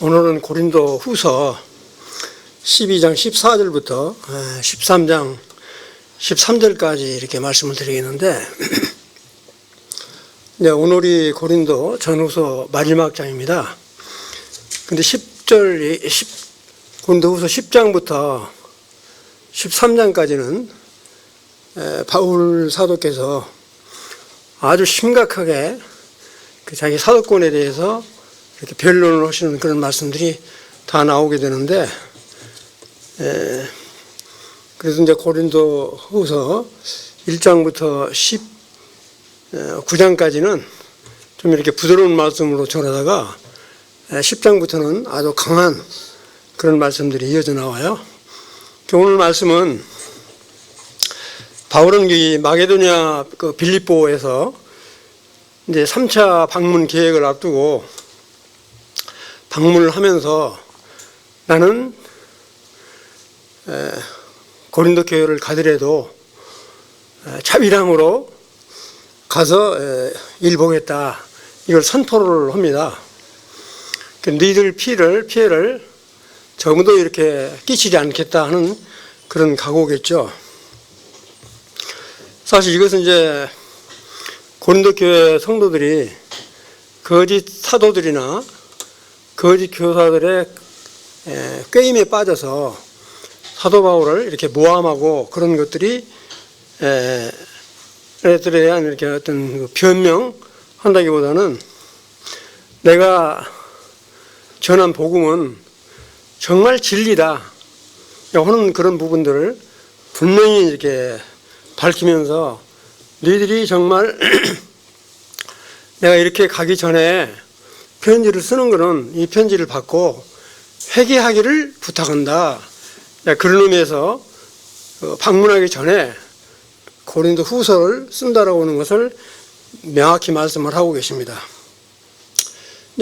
오늘은 고린도 후서 12장 14절부터 13장 13절까지 이렇게 말씀을 드리겠는데, 오늘이 고린도 전후서 마지막 장입니다. 근데 고린도 후서 10장부터 13장까지는 바울 사도께서 아주 심각하게 자기 사도권에 대해서 이렇게 변론을 하시는 그런 말씀들이 다 나오게 되는데, 그래서 이제 고린도 후서 1장부터 19장까지는 좀 이렇게 부드러운 말씀으로 전하다가 10장부터는 아주 강한 그런 말씀들이 이어져 나와요. 오늘 말씀은 바울은 이 마게도냐 빌립보에서 이제 3차 방문 계획을 앞두고 방문을 하면서 나는 고린도 교회를 가더라도 자비랑으로 가서 일보겠다, 이걸 선포를 합니다. 너희들 피해를 조금도 이렇게 끼치지 않겠다 하는 그런 각오겠죠. 사실 이것은 이제 고린도 교회 성도들이 거짓 사도들이나 거짓 교사들의 꾀임에 빠져서 사도 바울을 이렇게 모함하고 그런 것들이 애들에 대한 이렇게 어떤 변명한다기보다는 내가 전한 복음은 정말 진리다 하는 그런 부분들을 분명히 이렇게 밝히면서 너희들이 정말 내가 이렇게 가기 전에 편지를 쓰는 것은 이 편지를 받고 회개하기를 부탁한다, 그런 의미에서 방문하기 전에 고린도 후서를 쓴다라고 하는 것을 명확히 말씀을 하고 계십니다.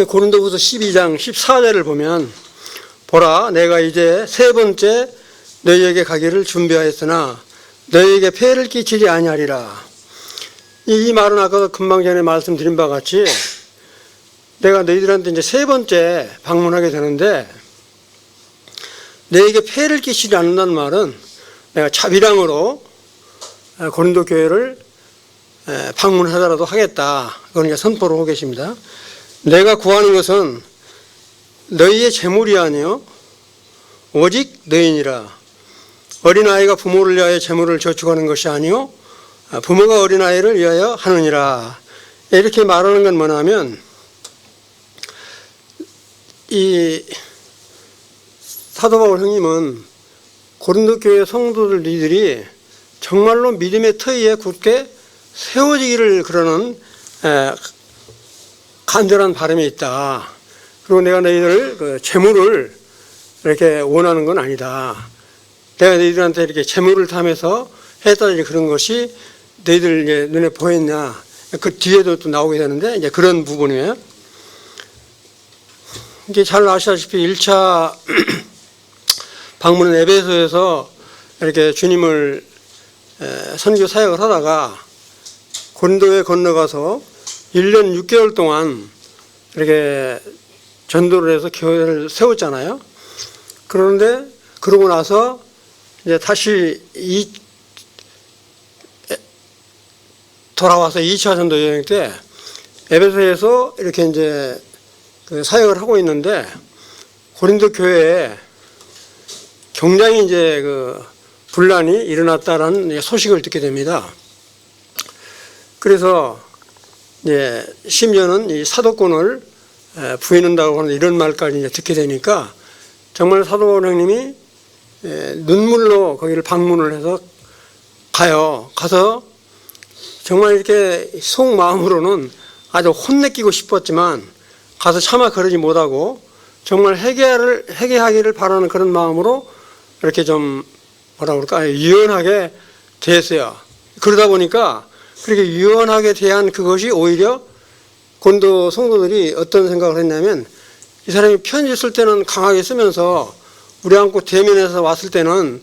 고린도 후서 12장 14절을 보면, 보라, 내가 이제 세 번째 너희에게 가기를 준비하였으나 너희에게 폐해를 끼치지 아니하리라. 이 말은 아까 금방 전에 말씀드린 바와 같이 내가 너희들한테 이제 세 번째 방문하게 되는데, 너희에게 폐해를 끼치지 않는다는 말은 내가 자비랑으로 고린도 교회를 방문하더라도 하겠다, 그걸 이제 선포를 하고 계십니다. 내가 구하는 것은 너희의 재물이 아니요 오직 너희니라. 어린아이가 부모를 위하여 재물을 저축하는 것이 아니요 부모가 어린아이를 위하여 하느니라. 이렇게 말하는 건 뭐냐면, 이 사도 바울 형님은 고린도 교회 성도들이 정말로 믿음의 터위에 굳게 세워지기를 그러는 간절한 바람이 있다. 그리고 내가 너희들 재물을 이렇게 원하는 건 아니다. 내가 너희들한테 이렇게 재물을 탐해서 했다든지 그런 것이 너희들 이제 눈에 보였냐, 그 뒤에도 또 나오게 되는데, 이제 그런 부분이에요. 이게 잘 아시다시피 1차 방문은 에베소에서 이렇게 주님을 선교 사역을 하다가 고린도에 건너가서 1년 6개월 동안 이렇게 전도를 해서 교회를 세웠잖아요. 그런데 그러고 나서 이제 다시 돌아와서 2차 전도 여행 때 에베소에서 이렇게 이제 그 사역을 하고 있는데, 고린도 교회에 굉장히 이제 그 분란이 일어났다라는 소식을 듣게 됩니다. 그래서 이제 심지어는 이 사도권을 부인한다고 하는 이런 말까지 이제 듣게 되니까 정말 사도 바울 형님이 눈물로 거기를 방문을 해서 가서 정말 이렇게 속마음으로는 아주 혼내키고 싶었지만 가서 차마 그러지 못하고 정말 회개하기를 바라는 그런 마음으로 이렇게 좀 유연하게 대했어요. 그러다 보니까 그렇게 유연하게 대한 그것이 오히려 고린도 성도들이 어떤 생각을 했냐면, 이 사람이 편지 쓸 때는 강하게 쓰면서 우리 안고 대면에서 왔을 때는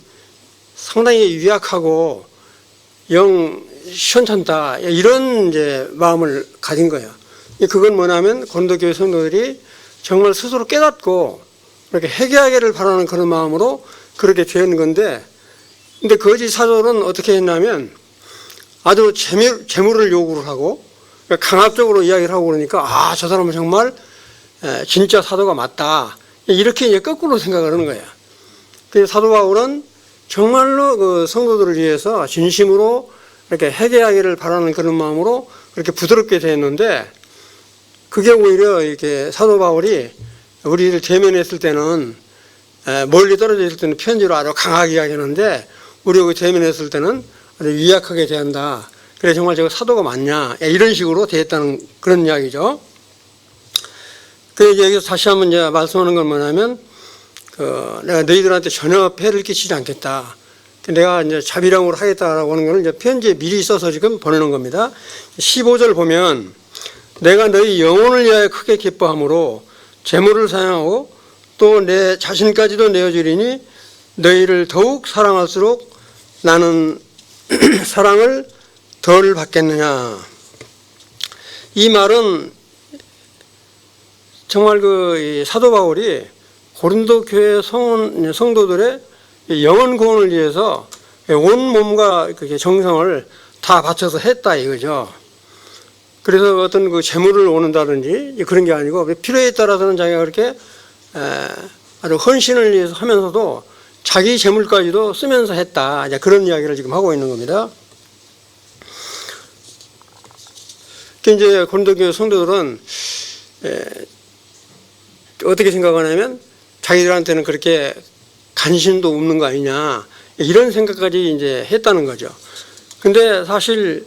상당히 유약하고 영 시원찮다, 이런 이제 마음을 가진 거예요. 그건 뭐냐면 고린도 교회 성도들이 정말 스스로 깨닫고 이렇게 회개하기를 바라는 그런 마음으로 그렇게 된 건데, 근데 거짓 사도는 어떻게 했냐면 아주 재물을 요구를 하고 강압적으로 이야기를 하고 그러니까 저 사람은 정말 진짜 사도가 맞다, 이렇게 이제 거꾸로 생각을 하는 거예요. 그래서 사도 바울은 정말로 그 성도들을 위해서 진심으로 이렇게 회개하기를 바라는 그런 마음으로 그렇게 부드럽게 됐는데, 그게 오히려 이렇게 사도 바울이 우리를 대면했을 때는 멀리 떨어져 있을 때는 편지로 아주 강하게 이야기하는데, 우리가 대면했을 때는 아주 위약하게 대한다. 그래 정말 제가 사도가 맞냐, 이런 식으로 대했다는 그런 이야기죠. 그래서 여기서 다시 한번 이제 말씀하는 건 뭐냐면, 내가 너희들한테 전혀 폐를 끼치지 않겠다, 내가 이제 자비량으로 하겠다라고 하는 거는 이제 편지에 미리 써서 지금 보내는 겁니다. 15절 보면, 내가 너희 영혼을 위하여 크게 기뻐함으로 재물을 사용하고 또 내 자신까지도 내어주리니 너희를 더욱 사랑할수록 나는 사랑을 덜 받겠느냐. 이 말은 정말 그 사도 바울이 고린도 교회 성도들의 영혼 구원을 위해서 온 몸과 정성을 다 바쳐서 했다 이거죠. 그래서 어떤 그 재물을 오는다든지 그런 게 아니고 필요에 따라서는 자기가 그렇게 아주 헌신을 위해서 하면서도 자기 재물까지도 쓰면서 했다, 그런 이야기를 지금 하고 있는 겁니다. 이제 고린도 교회 성도들은 어떻게 생각하냐면 자기들한테는 그렇게 관심도 없는 거 아니냐, 이런 생각까지 이제 했다는 거죠. 근데 사실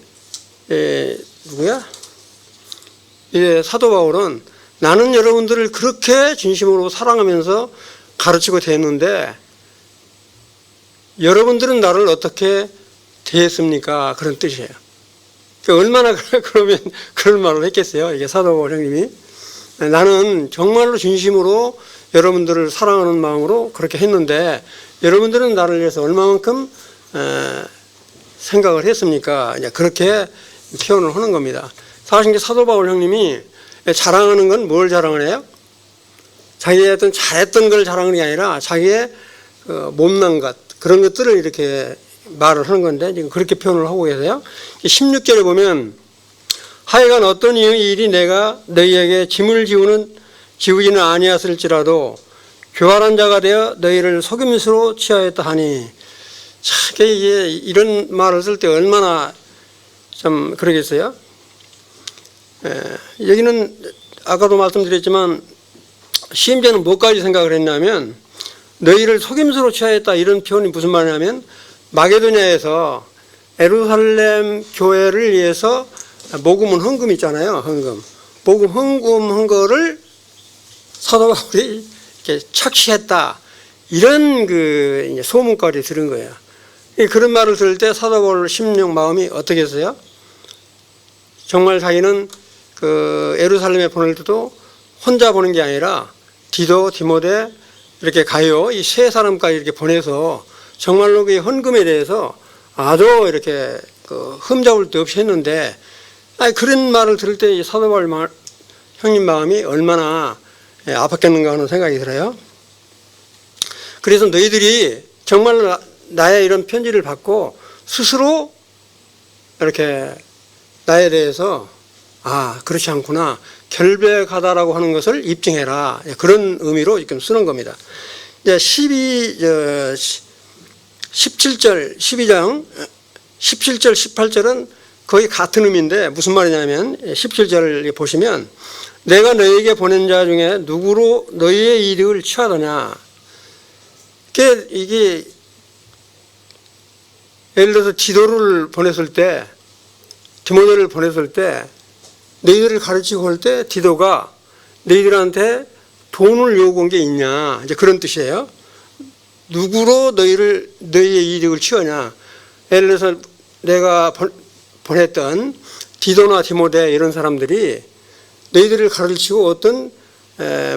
이제 사도 바울은 나는 여러분들을 그렇게 진심으로 사랑하면서 가르치고 대했는데 여러분들은 나를 어떻게 대했습니까? 그런 뜻이에요. 얼마나 그러면 그런 말을 했겠어요, 이게 사도 바울 형님이. 나는 정말로 진심으로 여러분들을 사랑하는 마음으로 그렇게 했는데 여러분들은 나를 위해서 얼마만큼 생각을 했습니까? 그렇게 표현을 하는 겁니다. 사실 사도 바울 형님이 자랑하는 건 뭘 자랑을 해요? 자기의 어떤 잘했던 걸 자랑하는 게 아니라 자기의 못난 것, 그런 것들을 이렇게 말을 하는 건데 지금 그렇게 표현을 하고 계세요. 16절에 보면, 하여간 어떤 일이 내가 너희에게 짐을 지우지는 아니었을지라도 교활한 자가 되어 너희를 속임수로 취하였다 하니, 참 이게 이런 말을 쓸 때 얼마나 좀 그러겠어요. 여기는 아까도 말씀드렸지만 시임자는 뭐까지 생각을 했냐면, 너희를 속임수로 취하였다, 이런 표현이 무슨 말이냐면 마게도냐에서 예루살렘 교회를 위해서 모금은 헌금 있잖아요. 헌금. 모금 헌금한 거를 사도 바울이 이렇게 착취했다, 이런 그 소문까지 들은 거예요. 그런 말을 들을 때 사도 바울 심령 마음이 어떻게 했어요? 정말 자기는 그 예루살렘에 보낼 때도 혼자 보낸 게 아니라 디도, 디모데, 이렇게 가요, 이 세 사람까지 이렇게 보내서 정말로 그 헌금에 대해서 아주 이렇게 그 흠잡을 데 없이 했는데, 그런 말을 들을 때 사도 바울 형님 마음이 얼마나 아팠겠는가 하는 생각이 들어요. 그래서 너희들이 정말 나의 이런 편지를 받고 스스로 이렇게 나에 대해서 그렇지 않구나, 결백하다라고 하는 것을 입증해라, 그런 의미로 지금 쓰는 겁니다. 이제 17절, 12장 17절, 18절은 거의 같은 의미인데 무슨 말이냐면 17절을 보시면, 내가 너희에게 보낸 자 중에 누구로 너희의 이득을 취하더냐. 이게 예를 들어서 디도를 보냈을 때, 디모데를 보냈을 때 너희들을 가르치고 할 때 디도가 너희들한테 돈을 요구한 게 있냐, 이제 그런 뜻이에요. 누구로 너희의 이득을 취하냐. 예를 들어서 내가 보냈던 디도나 디모데 이런 사람들이 너희들을 가르치고 어떤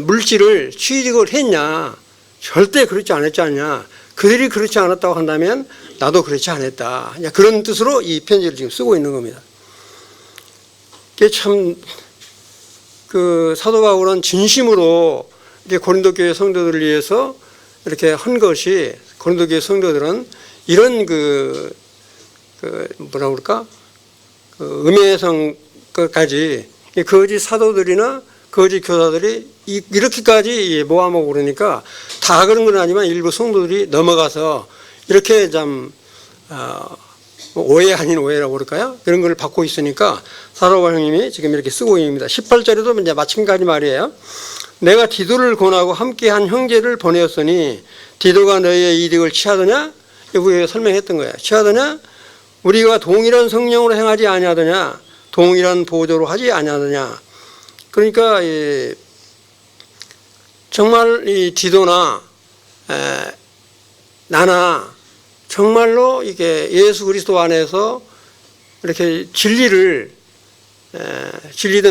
물질을 취득을 했냐. 절대 그렇지 않았지 않냐. 그들이 그렇지 않았다고 한다면 나도 그렇지 않았다, 그런 뜻으로 이 편지를 지금 쓰고 있는 겁니다. 이게 참 그 사도 바울은 진심으로 이렇게 고린도 교회 성도들을 위해서 이렇게 한 것이, 고린도 교회 성도들은 이런 뭐라 그럴까? 음해성까지 거짓 사도들이나 거짓 교사들이 이렇게까지 모함하고 그러니까 다 그런 건 아니지만 일부 성도들이 넘어가서 이렇게 좀 오해 아닌 오해라고 그럴까요? 그런 걸 받고 있으니까 사도 바울 형님이 지금 이렇게 쓰고 있습니다. 18절에도 이제 마침까지 말이에요. 내가 디도를 권하고 함께한 형제를 보내었으니 디도가 너희의 이득을 취하더냐? 이거 설명했던 거예요. 취하더냐? 우리가 동일한 성령으로 행하지 아니하더냐? 동일한 보조로 하지 아니하더냐? 그러니까 정말 이 디도나 나나 정말로 이게 예수 그리스도 안에서 이렇게 진리된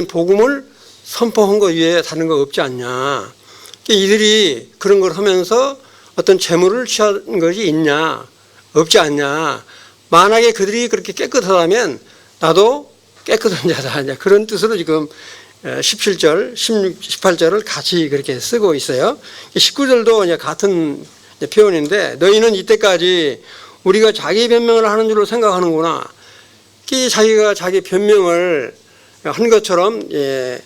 복음을 선포한 것 외에 다른 거 없지 않냐. 이들이 그런 걸 하면서 어떤 재물을 취한 것이 있냐, 없지 않냐. 만약에 그들이 그렇게 깨끗하다면 나도 깨끗한 자다. 그런 뜻으로 지금 17절, 16, 18절을 같이 그렇게 쓰고 있어요. 19절도 이제 같은 표현인데 너희는 이때까지 우리가 자기 변명을 하는 줄로 생각하는구나. 자기가 자기 변명을 한 것처럼 이제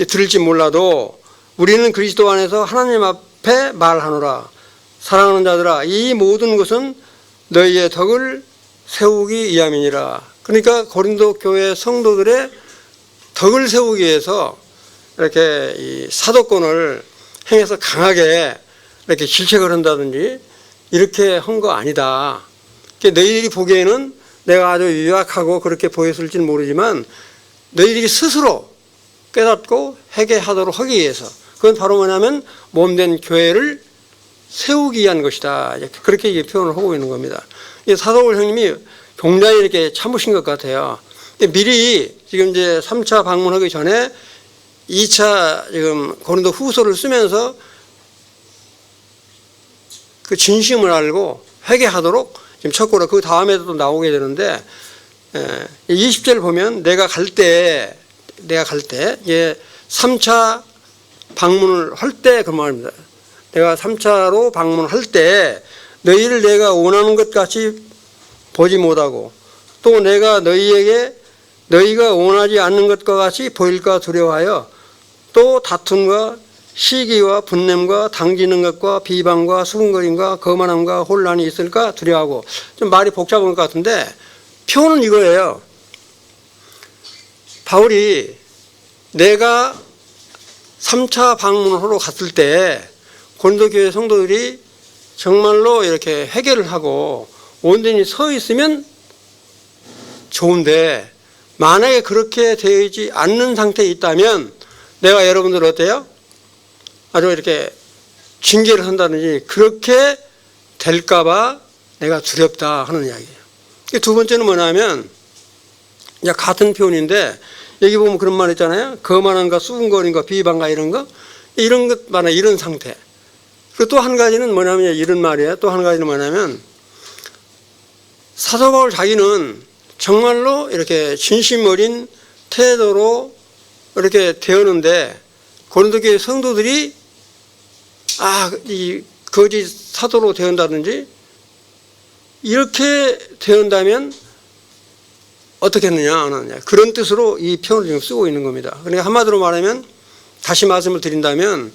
들을지 몰라도 우리는 그리스도 안에서 하나님 앞에 말하노라. 사랑하는 자들아, 이 모든 것은 너희의 덕을 세우기 위함이니라. 그러니까 고린도 교회 성도들의 덕을 세우기 위해서 이렇게 이 사도권을 행해서 강하게 이렇게 질책을 한다든지 이렇게 한 거 아니다. 너희들이 보기에는 내가 아주 유약하고 그렇게 보였을지는 모르지만 너희들이 스스로 깨닫고 회개하도록 하기 위해서, 그건 바로 뭐냐면 몸된 교회를 세우기 위한 것이다. 그렇게 표현을 하고 있는 겁니다. 사도 바울 형님이 굉장히 이렇게 참으신 것 같아요. 미리 지금 이제 3차 방문하기 전에 2차 지금 고린도 후서를 쓰면서 그 진심을 알고 회개하도록 지금 쳤고로 그 다음에도 또 나오게 되는데 20절 보면 내가 갈 때 3차 방문을 할 때 그 말입니다. 내가 3차로 방문할 때 너희를 내가 원하는 것 같이 보지 못하고 또 내가 너희가 원하지 않는 것과 같이 보일까 두려워하여 또 다툼과 시기와 분냄과 당지는 것과 비방과 수군거림과 거만함과 혼란이 있을까 두려워하고, 좀 말이 복잡한 것 같은데 표현은 이거예요. 바울이 내가 3차 방문을 하러 갔을 때 고린도 교회 성도들이 정말로 이렇게 회개를 하고 온전히 서 있으면 좋은데 만약에 그렇게 되지 않는 상태에 있다면 내가 여러분들 어때요? 아주 이렇게 징계를 한다든지 그렇게 될까봐 내가 두렵다 하는 이야기예요. 두 번째는 뭐냐면 같은 표현인데 여기 보면 그런 말 있잖아요. 거만함과 수군거림과 비방과 이런 것 말하 이런 상태. 그리고 또 한 가지는 뭐냐면 이런 말이에요. 또 한 가지는 뭐냐면 사도 바울 자기는 정말로 이렇게 진심 어린 태도로 이렇게 되었는데 고린도 교회 성도들이 이 거짓 사도로 되었다든지 이렇게 되었다면 어떻게 했느냐 그런 뜻으로 이 표현을 지금 쓰고 있는 겁니다. 그러니까 한마디로 말하면 다시 말씀을 드린다면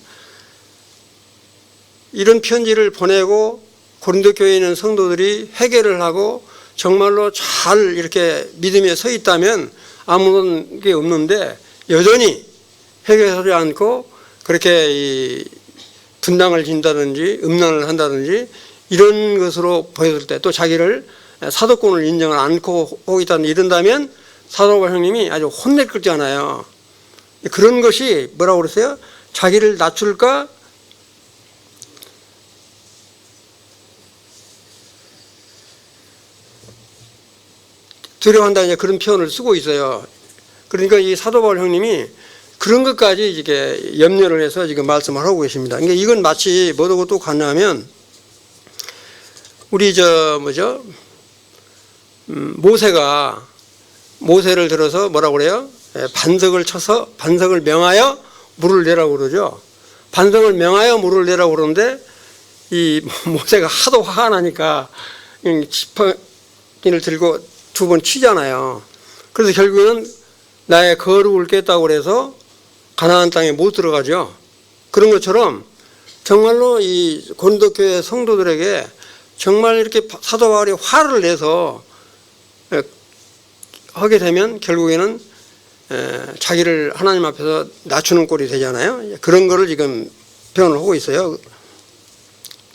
이런 편지를 보내고 고린도 교회에 있는 성도들이 회개를 하고 정말로 잘 이렇게 믿음에 서 있다면 아무런 게 없는데 여전히 회개하지 않고 그렇게 이 분당을 진다든지 음란을 한다든지 이런 것으로 보였을 때 또 자기를 사도권을 인정을 않고 하고 있다는 이런다면 사도 바울 형님이 아주 혼낼 거잖아요. 그런 것이 뭐라고 그랬어요? 자기를 낮출까 두려워한다 그런 표현을 쓰고 있어요. 그러니까 이 사도 바울 형님이 그런 것까지 이게 염려를 해서 지금 말씀을 하고 계십니다. 그러니까 이건 마치 뭐하고 또 같냐면 우리 모세를 들어서 뭐라고 그래요? 반석을 쳐서 반석을 명하여 물을 내라고 그러죠. 반석을 명하여 물을 내라고 그러는데 이 모세가 하도 화가 나니까 지팡이를 들고 두 번 치잖아요. 그래서 결국에는 나의 거룩을 깼다고 그래서 가나안 땅에 못 들어가죠. 그런 것처럼 정말로 이 고린도 교회 성도들에게 정말 이렇게 사도 바울이 화를 내서 하게 되면 결국에는 자기를 하나님 앞에서 낮추는 꼴이 되잖아요. 그런 거를 지금 표현을 하고 있어요.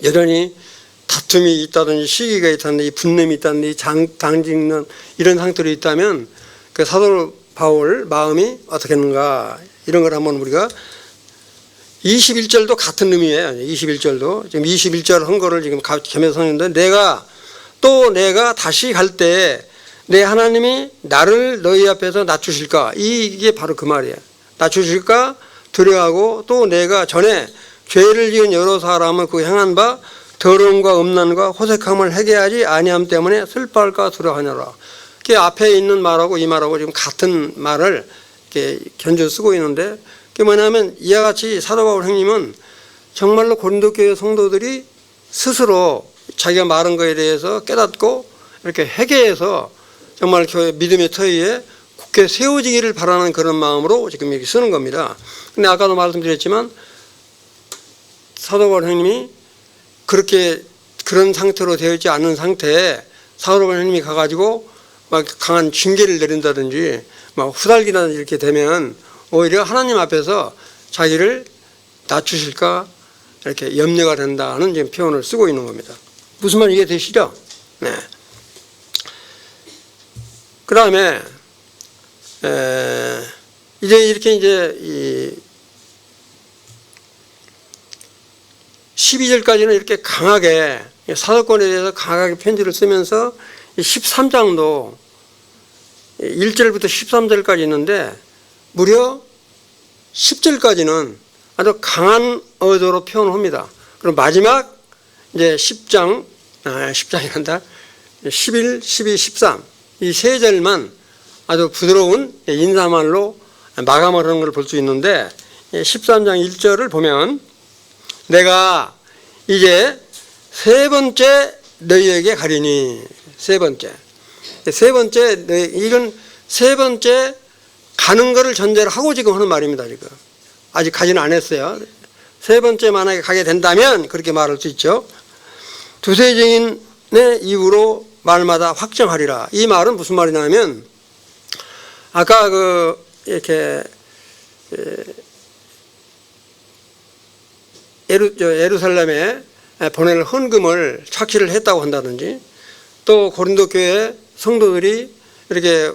여전히 다툼이 있다든지 시기가 있다든지 분냄이 있다든지 당짓는 이런 상태로 있다면 그 사도 바울 마음이 어떻겠는가 이런 걸 한번 우리가 21절도 같은 의미예요. 21절도 지금 21절 한 거를 지금 겸해서 하는데 내가 다시 갈 때 내 하나님이 나를 너희 앞에서 낮추실까 이게 바로 그 말이에요. 낮추실까 두려워하고 또 내가 전에 죄를 지은 여러 사람은 그 행한 바 더러움과 음란과 호색함을 회개하지 아니함 때문에 슬퍼할까 두려워하느라. 그 앞에 있는 말하고 이 말하고 지금 같은 말을 이렇게 견져 쓰고 있는데 그게 뭐냐면 이와 같이 사도 바울 형님은 정말로 고린도 교회 성도들이 스스로 자기가 말한 거에 대해서 깨닫고 이렇게 회개해서 정말 교회 믿음의 터 위에 굳게 세워지기를 바라는 그런 마음으로 지금 이렇게 쓰는 겁니다. 근데 아까도 말씀드렸지만 사도 바울 형님이 그렇게 그런 상태로 되어 있지 않은 상태에 사도 바울 형님이 가가지고 막 강한 징계를 내린다든지 막 후달기다든지 이렇게 되면 오히려 하나님 앞에서 자기를 낮추실까 이렇게 염려가 된다는 지금 표현을 쓰고 있는 겁니다. 무슨 말 이해되시죠? 네. 그 다음에 이제 이렇게 이제 이 12절까지는 이렇게 강하게 사도권에 대해서 강하게 편지를 쓰면서 13장도 1절부터 13절까지 있는데 무려 10절까지는 아주 강한 어조로 표현을 합니다. 그럼 마지막 이제 10장이란다. 11, 12, 13 이 세 절만 아주 부드러운 인사말로 마감을 하는 걸 볼 수 있는데 13장 1절을 보면 내가 이제 세 번째 너희에게 가리니 세 번째 이건 세 번째 가는 거를 전제로 하고 지금 하는 말입니다. 지금 아직 가지는 안 했어요. 세 번째 만약에 가게 된다면 그렇게 말할 수 있죠. 두세 증인의 이후로 말마다 확정하리라. 이 말은 무슨 말이냐면 아까 이렇게 예루살렘에 보낼 헌금을 착취를 했다고 한다든지 또 고린도 교회 성도들이 이렇게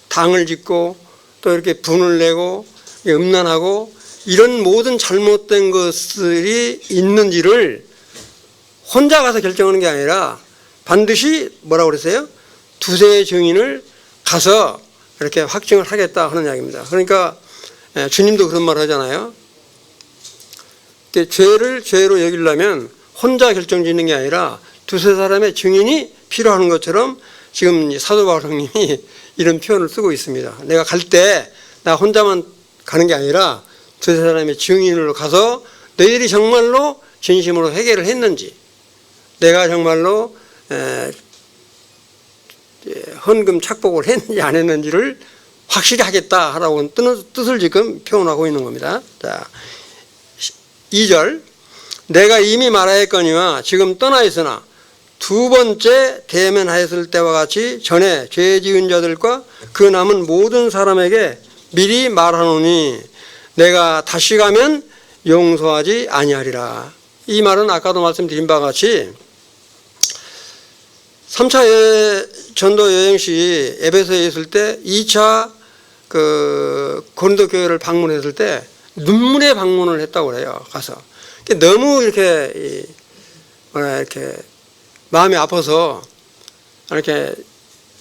당을 짓고 또 이렇게 분을 내고 음란하고 이런 모든 잘못된 것들이 있는지를 혼자 가서 결정하는 게 아니라 반드시 뭐라고 그랬어요? 두세 증인을 가서 이렇게 확증을 하겠다 하는 이야기입니다. 그러니까 주님도 그런 말 하잖아요. 죄를 죄로 여기려면 혼자 결정짓는 게 아니라 두세 사람의 증인이 필요한 것처럼 지금 사도 바울 형님이 이런 표현을 쓰고 있습니다. 내가 갈 때 나 혼자만 가는 게 아니라 두세 사람의 증인으로 가서 너희들이 정말로 진심으로 회개를 했는지 내가 정말로 헌금 착복을 했는지 안 했는지를 확실히 하겠다라고 뜻을 지금 표현하고 있는 겁니다. 자, 2절 내가 이미 말하였거니와 지금 떠나 있으나 두 번째 대면하였을 때와 같이 전에 죄 지은 자들과 그 남은 모든 사람에게 미리 말하노니 내가 다시 가면 용서하지 아니하리라. 이 말은 아까도 말씀드린 바와 같이 3차 전도 여행 시 에베소에 있을 때 2차 고린도 교회를 방문했을 때 눈물의 방문을 했다고 그래요. 가서 너무 이렇게 마음이 아파서 이렇게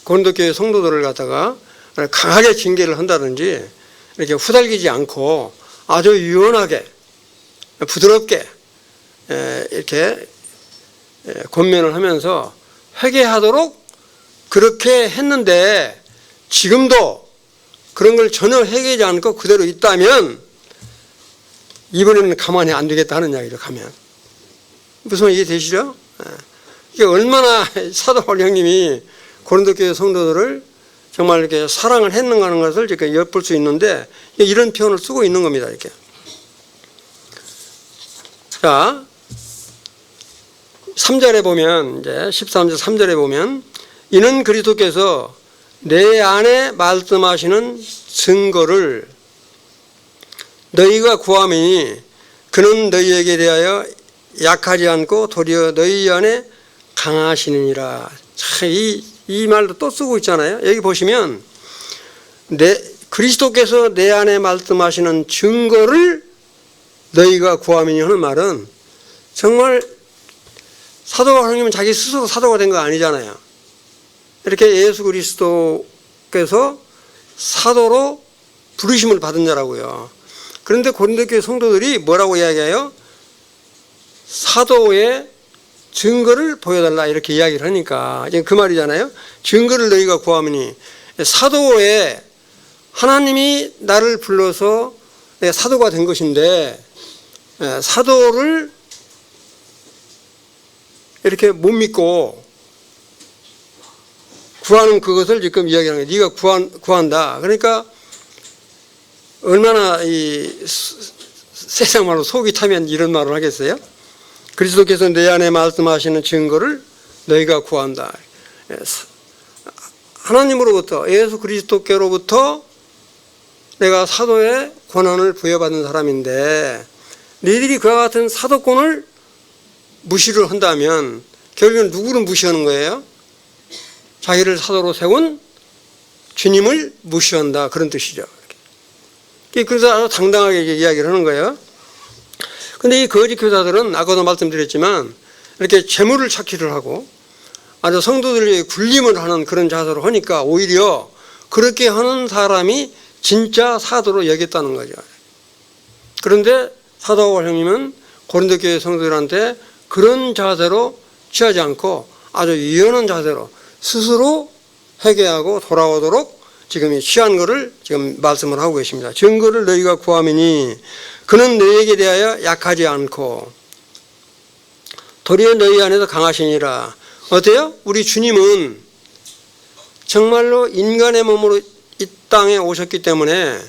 고린도 교회 성도들을 갖다가 강하게 징계를 한다든지 이렇게 후달기지 않고 아주 유연하게 부드럽게 이렇게 권면을 하면서 회개하도록 그렇게 했는데 지금도 그런 걸 전혀 해결하지 않고 그대로 있다면 이번에는 가만히 안 두겠다 하는 이야기죠. 가면 무슨 이해 되시죠? 이게 얼마나 사도 바울 형님이 고린도 교회 성도들을 정말 이렇게 사랑을 했는가 하는 것을 이렇게 엿볼 수 있는데 이런 표현을 쓰고 있는 겁니다. 이렇게. 자, 3절에 보면 이제 13절 3절에 보면 이는 그리스도께서 내 안에 말씀하시는 증거를 너희가 구함이니 그는 너희에게 대하여 약하지 않고 도리어 너희 안에 강하시느니라. 참, 이 말도 또 쓰고 있잖아요. 여기 보시면 그리스도께서 내 안에 말씀하시는 증거를 너희가 구함이니 하는 말은 정말 사도가 하나님은 자기 스스로 사도가 된 거 아니잖아요. 이렇게 예수 그리스도께서 사도로 부르심을 받은 자라고요. 그런데 고린도 교회 성도들이 뭐라고 이야기해요? 사도의 증거를 보여달라 이렇게 이야기를 하니까 그 말이잖아요. 증거를 너희가 구하면 사도에 하나님이 나를 불러서 사도가 된 것인데 사도를 이렇게 못 믿고 구하는 그것을 지금 이야기하는 거예요. 네가 구한다. 그러니까 얼마나 이 세상 말로 속이 타면 이런 말을 하겠어요? 그리스도께서 내 안에 말씀하시는 증거를 너희가 구한다. 하나님으로부터 예수 그리스도께로부터 내가 사도의 권한을 부여받은 사람인데 너희들이 그와 같은 사도권을 무시를 한다면 결국은 누구를 무시하는 거예요? 자기를 사도로 세운 주님을 무시한다. 그런 뜻이죠. 그래서 아주 당당하게 이야기를 하는 거예요. 근데 이 거짓 교사들은 아까도 말씀드렸지만 이렇게 재물을 찾기를 하고 아주 성도들이 굴림을 하는 그런 자세로 하니까 오히려 그렇게 하는 사람이 진짜 사도로 여겼다는 거죠. 그런데 사도 바울 형님은 고린도 교회 성도들한테 그런 자세로 취하지 않고 아주 유연한 자세로 스스로 회개하고 돌아오도록 지금 취한 것을 지금 말씀을 하고 계십니다. 증거를 너희가 구하미니 그는 너희에게 대하여 약하지 않고 도리어 너희 안에서 강하시니라. 어때요? 우리 주님은 정말로 인간의 몸으로 이 땅에 오셨기 때문에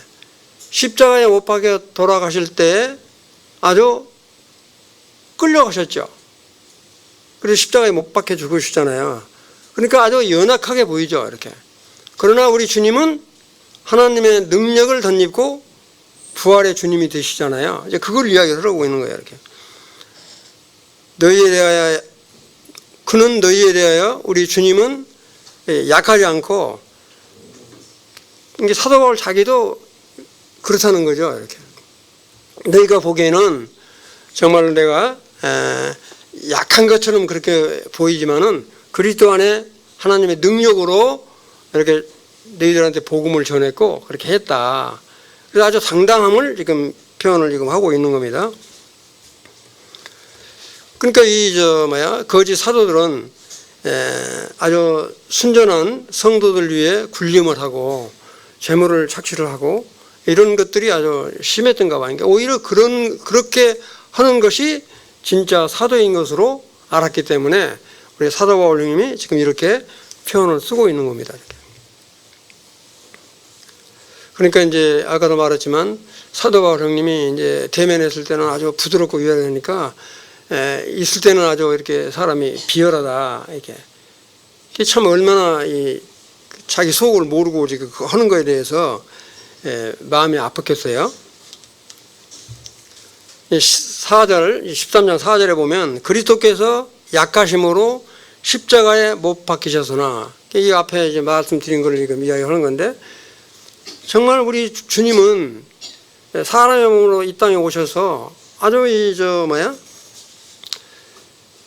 십자가에 못 박혀 돌아가실 때 아주 끌려가셨죠. 그래서 십자가에 못 박혀 죽으시잖아요. 그러니까 아주 연약하게 보이죠. 이렇게. 그러나 우리 주님은 하나님의 능력을 덧입고 부활의 주님이 되시잖아요. 이제 그걸 이야기를 하고 있는 거예요. 이렇게. 너희에 대하여, 그는 너희에 대하여 우리 주님은 약하지 않고, 이게 사도 바울 자기도 그렇다는 거죠. 이렇게. 너희가 보기에는 정말 내가 약한 것처럼 그렇게 보이지만은 그리스도 안에 하나님의 능력으로 이렇게 너희들한테 복음을 전했고 그렇게 했다. 그래서 아주 당당함을 지금 표현을 지금 하고 있는 겁니다. 그러니까 거짓 사도들은 아주 순전한 성도들 위해 굴림을 하고 재물을 착취를 하고 이런 것들이 아주 심했던가 봐요. 그러니까 오히려 그렇게 하는 것이 진짜 사도인 것으로 알았기 때문에 우리 사도 바울님이 지금 이렇게 표현을 쓰고 있는 겁니다. 이렇게. 그러니까 이제 아까도 말했지만 사도 바울 형님이 이제 대면했을 때는 아주 부드럽고 유연하니까 있을 때는 아주 이렇게 사람이 비열하다 이렇게. 이게 참 얼마나 자기 속을 모르고 지금 하는 거에 대해서 마음이 아팠겠어요. 4절 13장 4절에 보면 그리스도께서 약하심으로 십자가에 못 박히셨으나 이 앞에 이제 말씀드린 걸 지금 이야기하는 건데 정말 우리 주님은 사람의 몸으로 이 땅에 오셔서 아주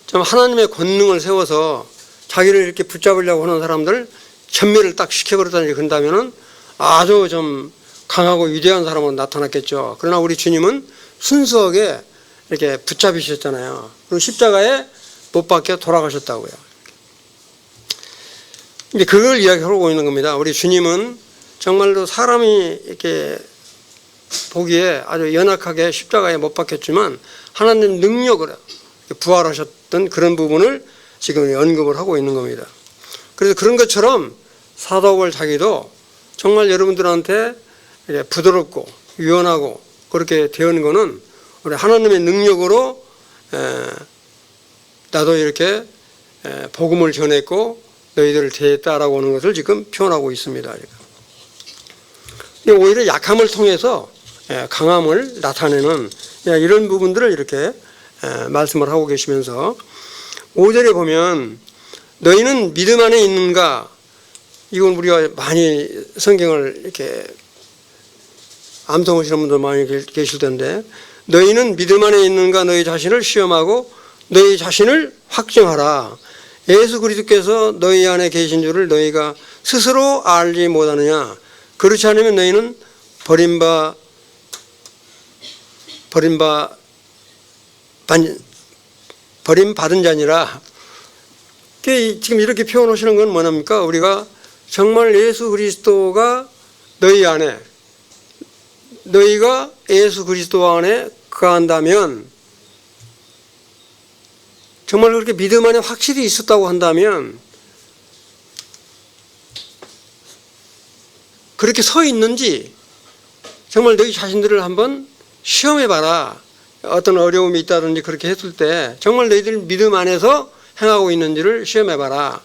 좀 하나님의 권능을 세워서 자기를 이렇게 붙잡으려고 하는 사람들 전멸을 딱 시켜버렸다니 그런다면은 아주 좀 강하고 위대한 사람으로 나타났겠죠. 그러나 우리 주님은 순수하게 이렇게 붙잡히셨잖아요. 그리고 십자가에 못 박혀 돌아가셨다고요. 이제 그걸 이야기하고 있는 겁니다. 우리 주님은 정말로 사람이 이렇게 보기에 아주 연약하게 십자가에 못 박혔지만 하나님 능력으로 부활하셨던 그런 부분을 지금 언급을 하고 있는 겁니다. 그래서 그런 것처럼 사도 바울 자기도 정말 여러분들한테 부드럽고 유연하고 그렇게 되는 거는 우리 하나님의 능력으로 나도 이렇게 복음을 전했고 너희들을 대했다라고 하는 것을 지금 표현하고 있습니다. 오히려 약함을 통해서 강함을 나타내는 이런 부분들을 이렇게 말씀을 하고 계시면서 5절에 보면 너희는 믿음 안에 있는가, 이건 우리가 많이 성경을 이렇게 암송하시는 분들 많이 계실 텐데, 너희는 믿음 안에 있는가 너희 자신을 시험하고 너희 자신을 확증하라. 예수 그리스도께서 너희 안에 계신 줄을 너희가 스스로 알지 못하느냐. 그렇지 않으면 너희는 버림받은 자니라. 지금 이렇게 표현하시는 건 뭐랍니까? 우리가 정말 예수 그리스도가 너희 안에, 너희가 예수 그리스도 안에 거한다면, 정말 그렇게 믿음 안에 확실히 있었다고 한다면, 그렇게 서 있는지 정말 너희 자신들을 한번 시험해봐라. 어떤 어려움이 있다든지 그렇게 했을 때 정말 너희들 믿음 안에서 행하고 있는지를 시험해봐라.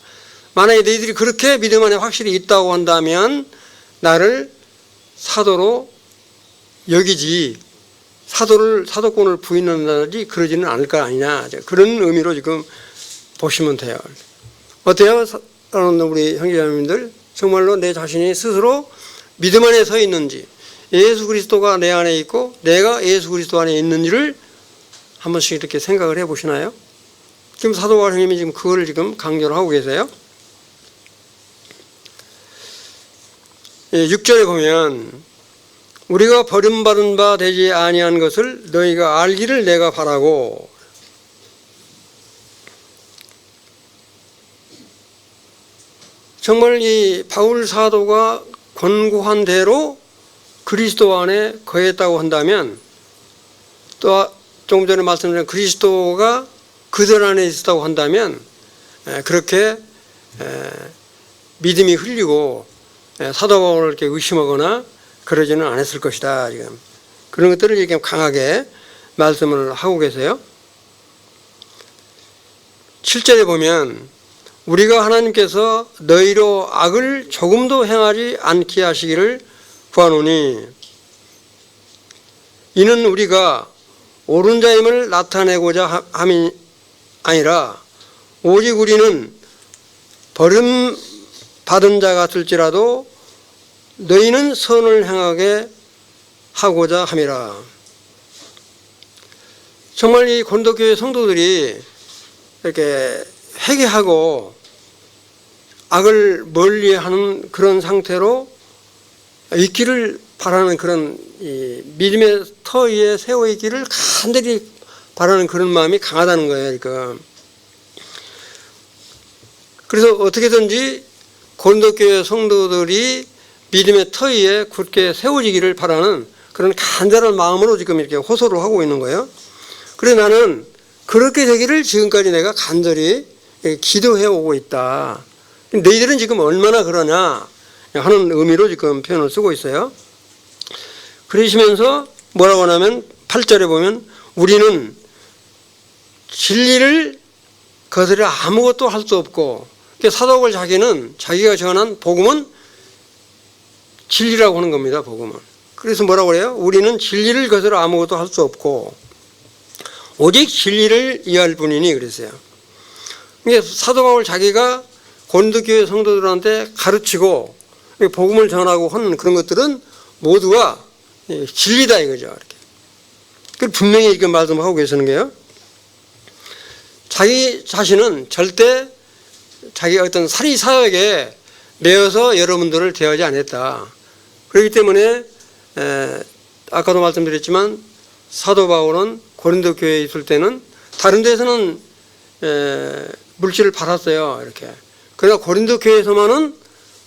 만약에 너희들이 그렇게 믿음 안에 확실히 있다고 한다면 나를 사도로 여기지, 사도권을 부인한다든지 그러지는 않을 거 아니냐. 그런 의미로 지금 보시면 돼요. 어때요? 우리 형제자매님들, 정말로 내 자신이 스스로 믿음 안에 서 있는지, 예수 그리스도가 내 안에 있고 내가 예수 그리스도 안에 있는지를 한 번씩 이렇게 생각을 해 보시나요? 지금 사도 바울 형님이 지금 그걸 지금 강조를 하고 계세요. 6절에 보면 우리가 버림받은 바 되지 아니한 것을 너희가 알기를 내가 바라고, 정말 이 바울 사도가 권고한 대로 그리스도 안에 거했다고 한다면, 또 조금 전에 말씀드린 그리스도가 그들 안에 있었다고 한다면 그렇게 믿음이 흘리고 사도 바울을 이렇게 의심하거나 그러지는 않았을 것이다. 지금 그런 것들을 이렇게 강하게 말씀을 하고 계세요. 7절에 보면 우리가 하나님께서 너희로 악을 조금도 행하지 않게 하시기를 구하노니 이는 우리가 옳은 자임을 나타내고자 함이 아니라 오직 우리는 버림받은 자 같을지라도 너희는 선을 행하게 하고자 함이라. 정말 이 고린도교회 성도들이 이렇게 회개하고 악을 멀리하는 그런 상태로 있기를 바라는 그런 이 믿음의 터 위에 세워 있기를 간절히 바라는 그런 마음이 강하다는 거예요. 그러니까 그래서 어떻게든지 고린도교회 성도들이 믿음의 터 위에 굳게 세워지기를 바라는 그런 간절한 마음으로 지금 이렇게 호소를 하고 있는 거예요. 그래서 나는 그렇게 되기를 지금까지 내가 간절히 기도해 오고 있다. 너희들은 지금 얼마나 그러냐 하는 의미로 지금 표현을 쓰고 있어요. 그러시면서 뭐라고 하냐면 8절에 보면 우리는 진리를 거스려 아무것도 할 수 없고, 사도 바울 자기는 자기가 전한 복음은 진리라고 하는 겁니다. 복음은. 그래서 뭐라고 그래요? 우리는 진리를 거스려 아무것도 할 수 없고 오직 진리를 이해할 뿐이니 그랬어요. 그러니까 사도 바울 자기가 고린도교회 성도들한테 가르치고 복음을 전하고 하는 그런 것들은 모두가 진리다 이거죠. 이렇게. 그 분명히 이렇게 말씀하고 계시는 게요. 자기 자신은 절대 자기 어떤 사리 사역에 내어서 여러분들을 대하지 않았다. 그렇기 때문에 아까도 말씀드렸지만 사도 바울은 고린도 교회에 있을 때는 다른 데서는 물질을 팔았어요. 이렇게. 그러나 고린도 교회에서만은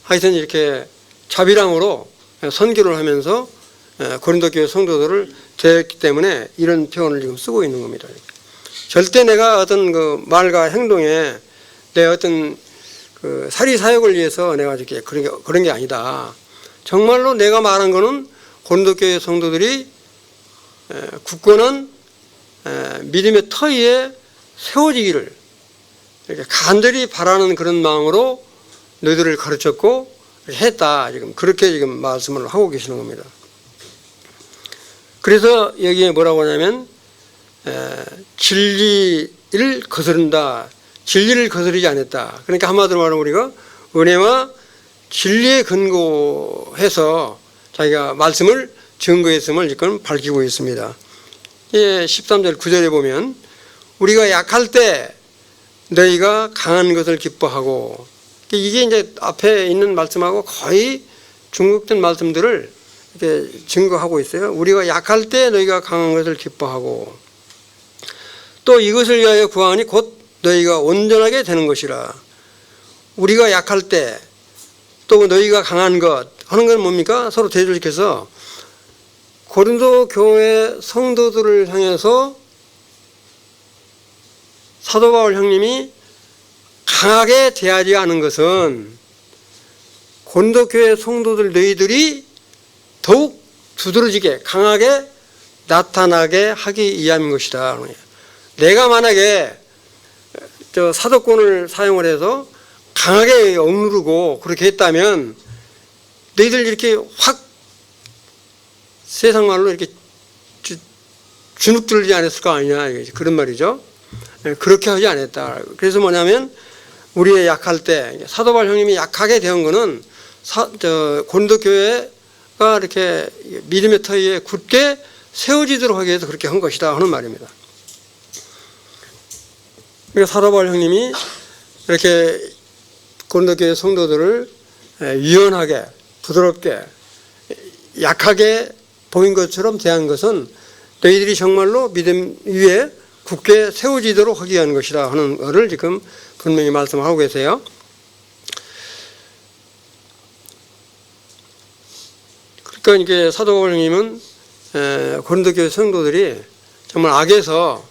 하여튼 이렇게 자비랑으로 선교를 하면서 고린도 교회 성도들을 대했기 때문에 이런 표현을 지금 쓰고 있는 겁니다. 절대 내가 어떤 그 말과 행동에 내 어떤 그 사리 사욕을 위해서 내가 이렇게 그런 게 아니다. 정말로 내가 말한 거는 고린도 교회 성도들이 굳건한 믿음의 터 위에 세워지기를 이렇게 간절히 바라는 그런 마음으로 너희들을 가르쳤고 했다. 지금 그렇게 지금 말씀을 하고 계시는 겁니다. 그래서 여기에 뭐라고 하냐면 진리를 거스른다. 진리를 거스르지 않았다. 그러니까 한마디로 말하면 우리가 은혜와 진리에 근거해서 자기가 말씀을 증거했음을 지금 밝히고 있습니다. 13절 9절에 보면 우리가 약할 때 너희가 강한 것을 기뻐하고, 이게 이제 앞에 있는 말씀하고 거의 중복된 말씀들을 이렇게 증거하고 있어요. 우리가 약할 때 너희가 강한 것을 기뻐하고 또 이것을 위하여 구하니 곧 너희가 온전하게 되는 것이라. 우리가 약할 때 또 너희가 강한 것 하는 건 뭡니까? 서로 대조시켜서 고린도 교회 성도들을 향해서 사도 바울 형님이 강하게 대하지 않은 것은 고린도 교회 성도들 너희들이 더욱 두드러지게 강하게 나타나게 하기 위함인 것이다. 내가 만약에 사도권을 사용을 해서 강하게 억누르고 그렇게 했다면 너희들 이렇게 확 세상 말로 이렇게 주눅들지 않았을 거 아니냐, 그런 말이죠. 그렇게 하지 않았다. 그래서 뭐냐면 우리의 약할 때 사도 바울 형님이 약하게 대한 거는 고린도 교회가 이렇게 믿음의 터 위에 굳게 세워지도록 하기 위해서 그렇게 한 것이다 하는 말입니다. 그러니까 사도 바울 형님이 이렇게 고린도 교회 성도들을 유연하게 부드럽게 약하게 보인 것처럼 대한 것은 너희들이 정말로 믿음 위에 굳게 세워지도록 하기 위한 것이다 하는 것을 지금 분명히 말씀하고 계세요. 그러니까 이게 사도 바울님은 고린도 교회 성도들이 정말 악에서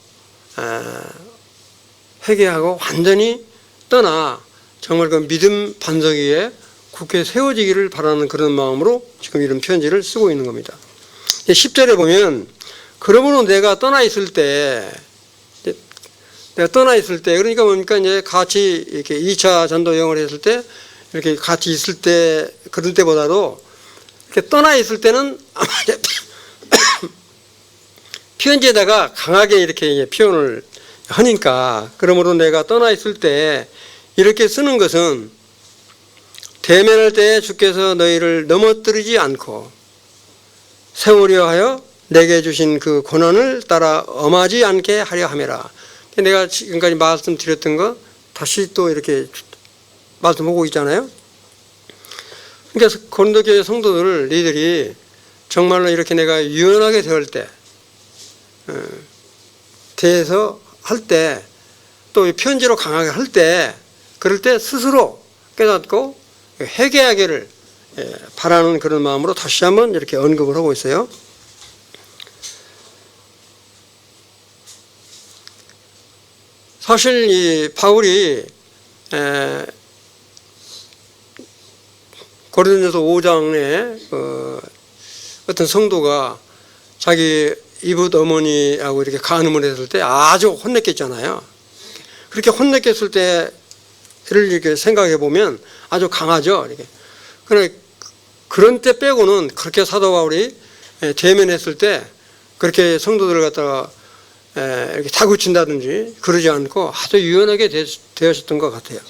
회개하고 완전히 떠나 정말 그 믿음 반석 위에 굳게 세워지기를 바라는 그런 마음으로 지금 이런 편지를 쓰고 있는 겁니다. 10절에 보면 그러므로 내가 떠나 있을 때 그러니까 뭡니까? 이제 같이 이렇게 2차 전도 여행을 했을 때 이렇게 같이 있을 때 그런 때보다도 이렇게 떠나 있을 때는 편지에다가 강하게 이렇게 표현을 하니까 그러므로 내가 떠나 있을 때 이렇게 쓰는 것은 대면할 때에 주께서 너희를 넘어뜨리지 않고 세우려 하여 내게 주신 그 고난을 따라 엄하지 않게 하려 함이라. 내가 지금까지 말씀드렸던 거 다시 또 이렇게 말씀하고 있잖아요. 그러니까 고린도 교회 성도들 너희들이 정말로 이렇게 내가 유연하게 대할 때 대해서 할 때 또 편지로 강하게 할 때 그럴 때 스스로 깨닫고 회개하기를 바라는 그런 마음으로 다시 한번 이렇게 언급을 하고 있어요. 사실 이 바울이 고린도전서 5장에 어떤 성도가 자기 이붓 어머니하고 이렇게 간음을 했을 때 아주 혼냈겠잖아요. 그렇게 혼냈겠을 때를 이렇게 생각해 보면 아주 강하죠. 이렇게. 그러나 그런 때 빼고는 그렇게 사도 바울이 대면했을 때 그렇게 성도들을 갖다가 이렇게 다그친다든지 그러지 않고 아주 유연하게 대하셨던 것 같아요.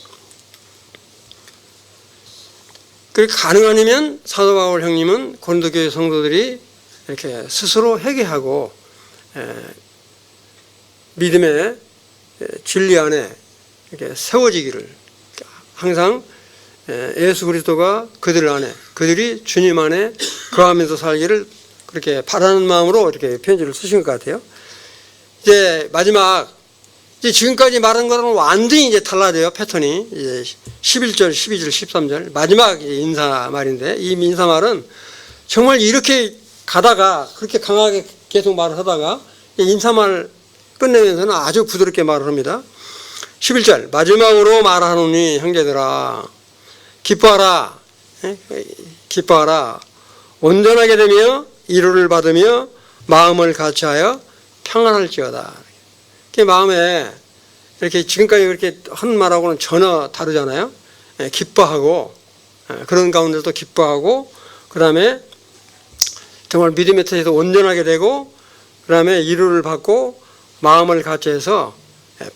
그렇게 가능하면 사도 바울 형님은 고린도 교회 성도들이 이렇게 스스로 회개하고 믿음의 진리 안에 이렇게 세워지기를 항상 예수 그리스도가 그들 안에 그들이 주님 안에 거하면서 살기를 그렇게 바라는 마음으로 이렇게 편지를 쓰신 것 같아요. 이제 마지막 이제 지금까지 말한 거랑 완전히 이제 달라져요. 패턴이. 이제 11절, 12절, 13절. 마지막 인사 말인데, 이 인사 말은 정말 이렇게 가다가 그렇게 강하게 계속 말을 하다가 인사말 끝내면서는 아주 부드럽게 말을 합니다. 11절 마지막으로 말하노니 형제들아 기뻐하라. 기뻐하라. 온전하게 되며 위로를 받으며 마음을 같이하여 평안할지어다. 마음에 이렇게 지금까지 그렇게 하는 말하고는 전혀 다르잖아요. 기뻐하고 그런 가운데도 기뻐하고 그 다음에 정말 믿음의 터에서 온전하게 되고 그 다음에 위로를 받고 마음을 같이 해서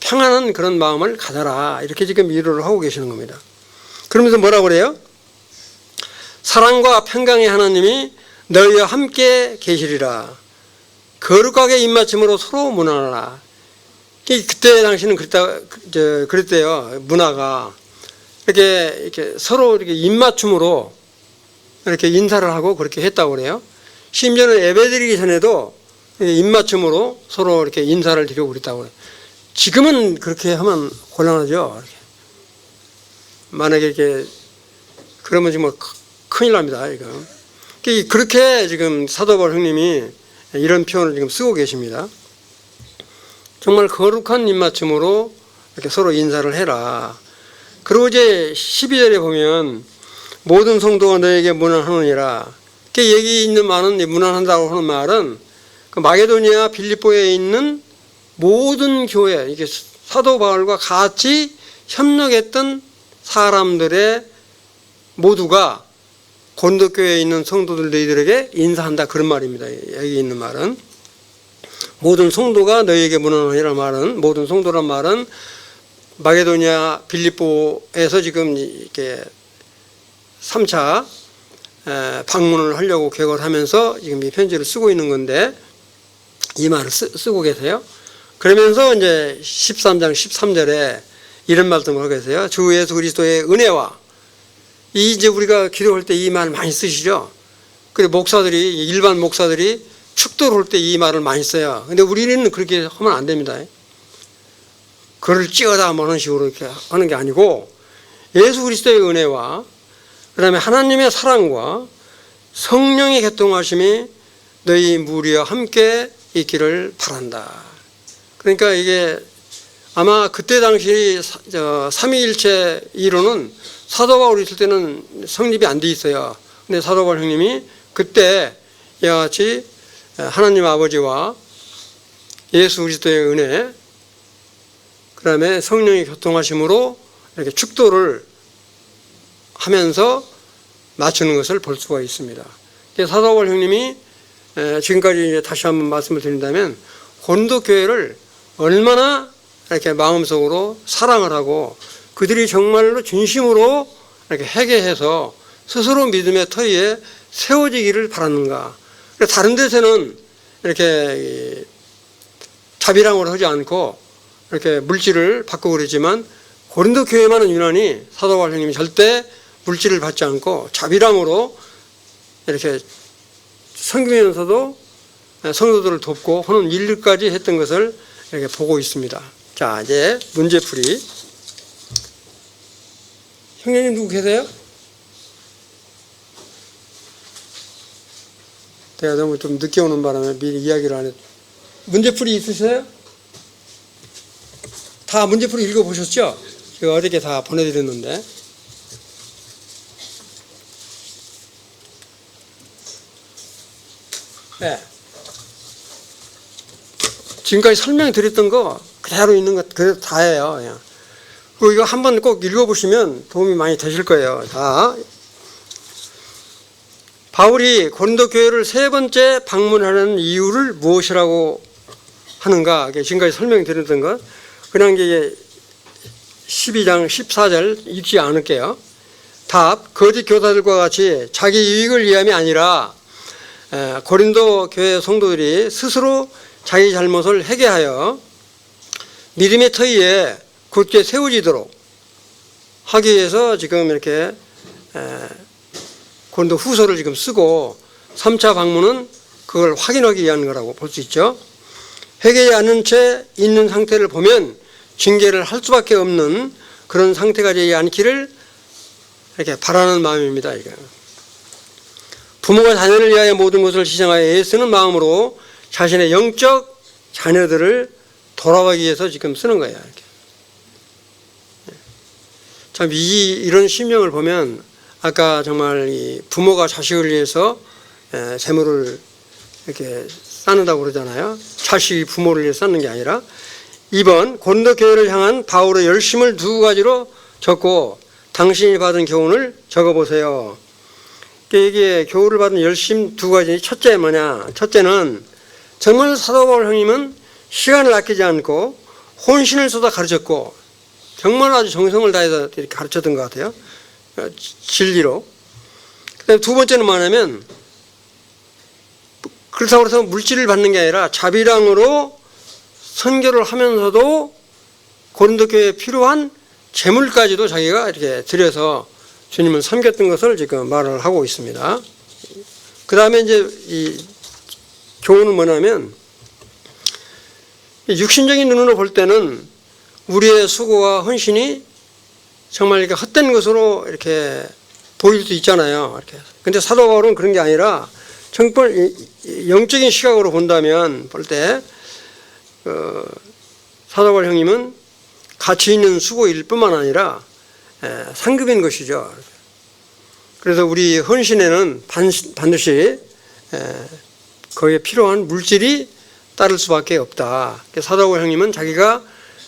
평안한 그런 마음을 가져라. 이렇게 지금 위로를 하고 계시는 겁니다. 그러면서 뭐라고 그래요? 사랑과 평강의 하나님이 너희와 함께 계시리라. 거룩하게 입맞춤으로 서로 문안하라. 그때 당시는 그랬대요. 문화가 이렇게 서로 이렇게 입맞춤으로 이렇게 인사를 하고 그렇게 했다고 그래요. 심지어는 예배드리기 전에도 입맞춤으로 서로 이렇게 인사를 드리고 그랬다고 그래요. 지금은 그렇게 하면 곤란하죠. 이렇게. 만약에 이렇게 그러면 정말 큰일 납니다. 이거. 그렇게 지금 사도 바울 형님이 이런 표현을 지금 쓰고 계십니다. 정말 거룩한 입맞춤으로 이렇게 서로 인사를 해라. 그리고 이제 12절에 보면 모든 성도가 너에게 문안하느니라. 이렇게 얘기 있는 말은 문안한다고 하는 말은 그 마게도니아 빌립보에 있는 모든 교회, 이게 사도 바울과 같이 협력했던 사람들의 모두가 고린도 교회에 있는 성도들 너희들에게 인사한다 그런 말입니다. 여기 있는 말은 모든 성도가 너희에게 문안하니라 말은 모든 성도란 말은 마게도니아 빌립보에서 지금 이렇게 3차 방문을 하려고 계획을 하면서 지금 이 편지를 쓰고 있는 건데 이 말을 쓰고 계세요. 그러면서 이제 13장 13절에 이런 말씀을 하고 계세요. 주 예수 그리스도의 은혜와 이제 우리가 기도할 때 이 말 많이 쓰시죠. 그리고 목사들이 일반 목사들이 축도를 할 때 이 말을 많이 써요. 근데 우리는 그렇게 하면 안 됩니다. 그를 찌어다 뭐 하는 식으로 이렇게 하는 게 아니고 예수 그리스도의 은혜와 그 다음에 하나님의 사랑과 성령의 교통하심이 너희 무리와 함께 있기를 바란다. 그러니까 이게 아마 그때 당시 삼위일체 이론은 사도 바울이 있을 때는 성립이 안 돼 있어요. 근데 사도 바울 형님이 그때 이와 같이 하나님 아버지와 예수 그리스도의 은혜 그 다음에 성령의 교통하심으로 이렇게 축도를 하면서 맞추는 것을 볼 수가 있습니다. 사도 바울 형님이 지금까지 다시 한번 말씀을 드린다면 고린도 교회를 얼마나 이렇게 마음속으로 사랑을 하고 그들이 정말로 진심으로 이렇게 회개해서 스스로 믿음의 터위에 세워지기를 바랐는가. 다른 데서는 이렇게 자비랑으로 하지 않고 이렇게 물질을 받고 그러지만 고린도 교회만은 유난히 사도 바울 형님이 절대 물질을 받지 않고 자비랑으로 이렇게 섬기면서도 성도들을 돕고 하는 일까지 했던 것을 이렇게 보고 있습니다. 자, 이제 문제풀이. 형님 누구 계세요? 내가 너무 좀 늦게 오는 바람에 미리 이야기를 안 했. 문제풀이 있으세요? 다 문제풀이 읽어보셨죠? 제가 어저께 다 보내드렸는데. 네. 지금까지 설명드렸던 거 그대로 있는 것 그대로 다예요. 그냥. 그리고 이거 한번 꼭 읽어보시면 도움이 많이 되실 거예요. 자, 바울이 고린도 교회를 세 번째 방문하는 이유를 무엇이라고 하는가? 지금까지 설명드렸던 것 그냥 이게 12장 14절 읽지 않을게요. 답, 거짓 교사들과 같이 자기 유익을 위함이 아니라 고린도 교회 성도들이 스스로 자기 잘못을 회개하여 믿음의 터위에 굳게 세워지도록 하기 위해서 지금 이렇게 고린도 후서를 지금 쓰고 3차 방문은 그걸 확인하기 위한 거라고 볼 수 있죠. 회개하지 않은 채 있는 상태를 보면 징계를 할 수밖에 없는 그런 상태가 되지 않기를 이렇게 바라는 마음입니다. 이게. 부모가 자녀를 위하여 모든 것을 희생하여 애쓰는 마음으로 자신의 영적 자녀들을 돌아가기 위해서 지금 쓰는 거예요. 이렇게. 참 이런 심령을 보면 아까 정말 이 부모가 자식을 위해서 재물을 이렇게 쌓는다고 그러잖아요. 자식이 부모를 위해 쌓는 게 아니라 2번 고린도 교회를 향한 바울의 열심을 두 가지로 적고 당신이 받은 교훈을 적어보세요. 이게 교훈을 받은 열심 두 가지. 첫째 뭐냐? 첫째는 정말 사도 바울 형님은 시간을 아끼지 않고 혼신을 쏟아 가르쳤고 정말 아주 정성을 다해서 이렇게 가르쳤던 것 같아요. 진리로. 그다음에 두 번째는 뭐냐면 그렇다고 해서 물질을 받는 게 아니라 자비랑으로 선교를 하면서도 고린도 교회에 필요한 재물까지도 자기가 이렇게 들여서 주님을 섬겼던 것을 지금 말을 하고 있습니다. 그 다음에 이제 이 교훈은 뭐냐면 육신적인 눈으로 볼 때는 우리의 수고와 헌신이 정말 이렇게 헛된 것으로 이렇게 보일 수 있잖아요. 이렇게. 근데 사도 바울은 그런 게 아니라 정말 영적인 시각으로 본다면 볼 때 사도 바울 형님은 가치 있는 수고일 뿐만 아니라 상급인 것이죠. 그래서 우리 헌신에는 반드시 거기에 필요한 물질이 따를 수밖에 없다. 사도 바울 형님은 자기가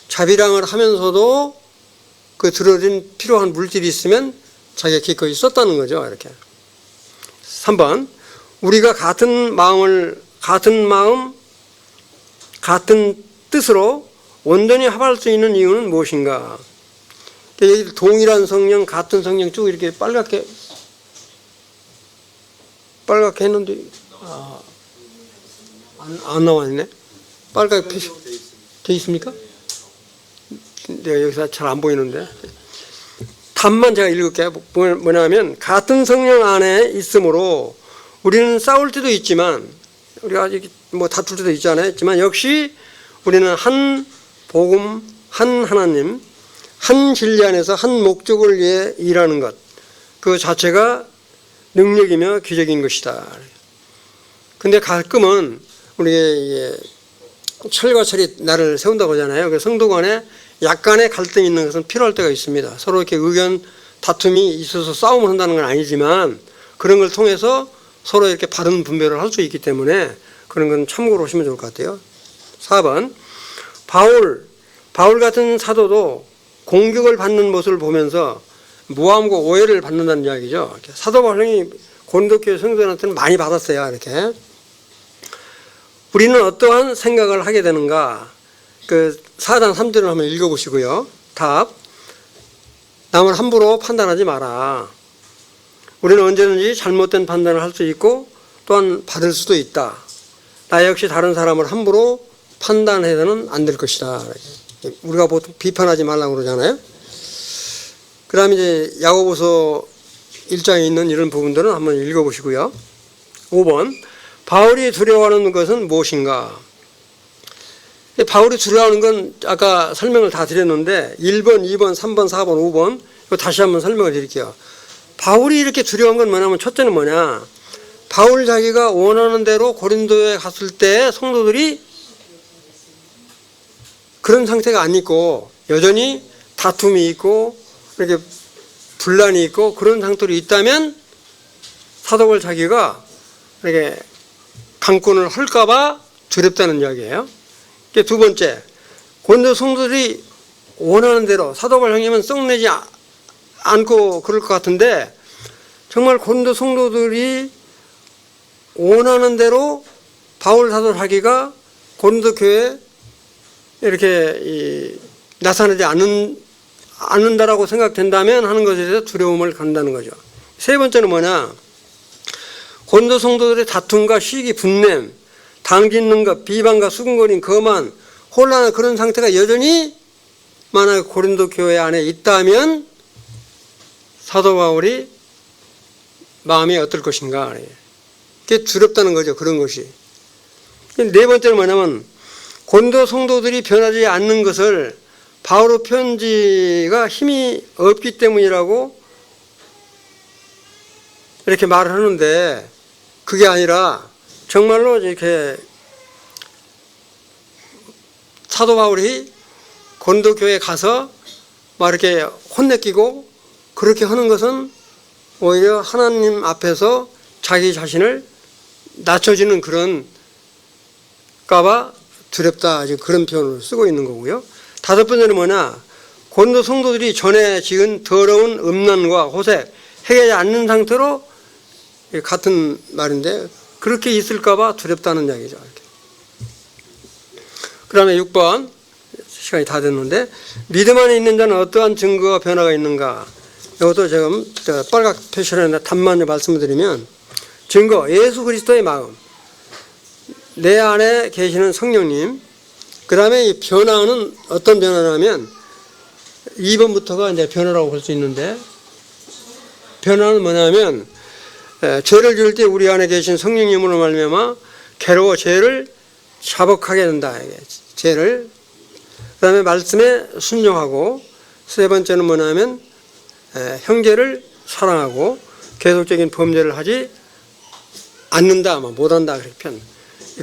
자비랑을 하면서도 그 들어진 필요한 물질이 있으면 자기가 기꺼이 썼다는 거죠. 이렇게. 3번 우리가 같은 마음, 같은 뜻으로 온전히 합할 수 있는 이유는 무엇인가? 여기 동일한 성령, 같은 성령 쭉 이렇게 빨갛게 했는데 안 나와 있네. 빨갛게 돼 있습니까? 내가 여기서 잘 안 보이는데. 답만 제가 읽을게요. 뭐냐면 같은 성령 안에 있으므로 우리는 싸울 때도 있지만 우리가 뭐 다툴 때도 있잖아요. 있지만 역시 우리는 한 복음, 한 하나님, 한 진리 안에서 한 목적을 위해 일하는 것, 그 자체가 능력이며 기적인 것이다. 근데 가끔은 우리 철과 철이 나를 세운다고 하잖아요. 그 성도 간에 약간의 갈등이 있는 것은 필요할 때가 있습니다. 서로 이렇게 의견 다툼이 있어서 싸움을 한다는 건 아니지만 그런 걸 통해서 서로 이렇게 바른 분별을 할 수 있기 때문에 그런 건 참고로 하시면 좋을 것 같아요. 4번 바울 같은 사도도 공격을 받는 모습을 보면서 모함과 오해를 받는다는 이야기죠. 사도 바울이 고린도 교회 성도들한테는 많이 받았어요. 이렇게. 우리는 어떠한 생각을 하게 되는가? 그 4장 3절을 한번 읽어보시고요. 답. 남을 함부로 판단하지 마라. 우리는 언제든지 잘못된 판단을 할 수 있고 또한 받을 수도 있다. 나 역시 다른 사람을 함부로 판단해서는 안 될 것이다. 우리가 보통 비판하지 말라고 그러잖아요. 그 다음에 이제 야고보서 1장에 있는 이런 부분들은 한번 읽어보시고요. 5번 바울이 두려워하는 것은 무엇인가? 바울이 두려워하는 건 아까 설명을 다 드렸는데 1번, 2번, 3번, 4번, 5번 이거 다시 한번 설명을 드릴게요. 바울이 이렇게 두려운 건 뭐냐면 첫째는 뭐냐? 바울 자기가 원하는 대로 고린도에 갔을 때 성도들이 그런 상태가 안 있고 여전히 다툼이 있고 이렇게 분란이 있고 그런 상태로 있다면 사도 바울 자기가 이렇게 강권을 할까봐 두렵다는 이야기예요. 두 번째, 고린도 성도들이 원하는 대로 사도 바울 형님은 썩내지 않고 그럴 것 같은데 정말 고린도 성도들이 원하는 대로 바울 사도 자기가 고린도 교회에 이렇게 나타나지 않는다라고 생각된다면 하는 것에 대해서 두려움을 갖는다는 거죠. 세 번째는 뭐냐? 고린도 성도들의 다툼과 시기, 분냄, 당짓는 것, 비방과 수군거림, 거만, 혼란한 그런 상태가 여전히 만약 고린도 교회 안에 있다면 사도 바울이 마음이 어떨 것인가? 그게 두렵다는 거죠. 그런 것이. 네 번째는 뭐냐면 고린도 성도들이 변하지 않는 것을 바오로 편지가 힘이 없기 때문이라고 이렇게 말을 하는데, 그게 아니라 정말로 이렇게 사도 바울이 고린도 교회에 가서 막 이렇게 혼내키고 그렇게 하는 것은 오히려 하나님 앞에서 자기 자신을 낮춰지는 그런 까봐 두렵다, 그런 표현을 쓰고 있는 거고요. 다섯 번째는 뭐냐, 고린도 성도들이 전에 지은 더러운 음란과 호색 해결하지 않는 상태로, 같은 말인데 그렇게 있을까봐 두렵다는 이야기죠. 그 다음에 6번, 시간이 다 됐는데, 믿음 안에 있는 자는 어떠한 증거와 변화가 있는가. 이것도 지금 빨갛게 표시를 단만 말씀을 드리면, 증거, 예수 그리스도의 마음, 내 안에 계시는 성령님, 그 다음에 이 변화는 어떤 변화냐면 2번부터가 이제 변화라고 볼 수 있는데, 변화는 뭐냐면 죄를 지을 때 우리 안에 계신 성령님으로 말미암아 괴로워 죄를 자복하게 된다. 죄를. 그 다음에 말씀에 순종하고, 세 번째는 뭐냐면 형제를 사랑하고 계속적인 범죄를 하지 않는다, 못한다,